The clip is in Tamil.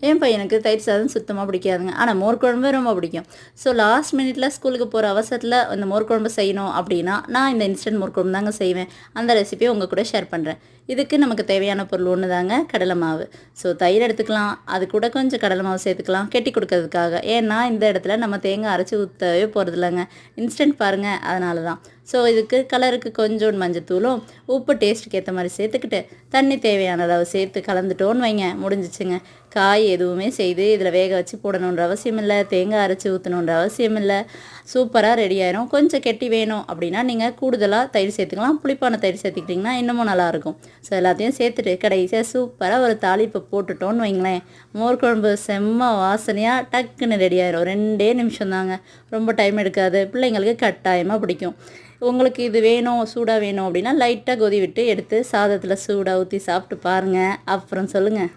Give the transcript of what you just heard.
என் பையனுக்கு தயிர் சாதம் சுத்தமாக பிடிக்காதுங்க. ஆனால் மோர் குழம்பு ரொம்ப பிடிக்கும். ஸோ லாஸ்ட் மினிட்ல ஸ்கூலுக்கு போகிற அவசரத்தில் இந்த மோர் குழம்பு செய்யணும் அப்படின்னா, நான் இந்த இன்ஸ்டன்ட் மோர் குழம்பு தாங்க செய்வேன். அந்த ரெசிபியை உங்கள் கூட ஷேர் பண்ணுறேன். இதுக்கு நமக்கு தேவையான பொருள் ஒன்று தாங்க, கடலை மாவு. ஸோ தயிர் எடுத்துக்கலாம், அது கூட கொஞ்சம் கடலை மாவு சேர்த்துக்கலாம் கெட்டி கொடுக்கறதுக்காக. ஏன்னா இந்த இடத்துல நம்ம தேங்காய் அரைச்சி ஊற்றவே போகிறதில்லங்க, இன்ஸ்டன்ட் பாருங்கள், அதனால தான். ஸோ இதுக்கு கலருக்கு கொஞ்சோண்டு மஞ்சத்தூளும் உப்பு டேஸ்ட்டுக்கு ஏற்ற மாதிரி சேர்த்துக்கிட்டு தண்ணி தேவையான அளவு சேர்த்து கலந்துட்டோன்னு வைங்க, முடிஞ்சிச்சுங்க. காய் எதுவுமே செய்து இதில் வேக வச்சு போடணுன்ற அவசியம் இல்லை, தேங்காய் அரைச்சி ஊற்றணுன்ற அவசியம் இல்லை. சூப்பராக ரெடி ஆயிரும். கொஞ்சம் கெட்டி வேணும் அப்படின்னா நீங்கள் கூடுதலாக தயிர் சேர்த்துக்கலாம். புளிப்பான தயிர் சேர்த்துக்கிட்டிங்கன்னா இன்னமும் நல்லாயிருக்கும். ஸோ எல்லாத்தையும் சேர்த்துட்டு கடைசியாக சூப்பராக ஒரு தாளிப்பை போட்டுட்டோன்னு வைங்களேன், மோர் குழம்பு செம்ம வாசனையாக டக்குன்னு ரெடி ஆயிரும். 2 நிமிஷம் தாங்க, ரொம்ப டைம் எடுக்காது. பிள்ளைங்களுக்கு கட்டாயமாக பிடிக்கும். உங்களுக்கு இது வேணும், சூடாக வேணும் அப்படின்னா லைட்டாக கொதி விட்டு எடுத்து சாதத்தில் சூடாக ஊற்றி சாப்பிட்டு பாருங்கள், அப்புறம் சொல்லுங்கள்.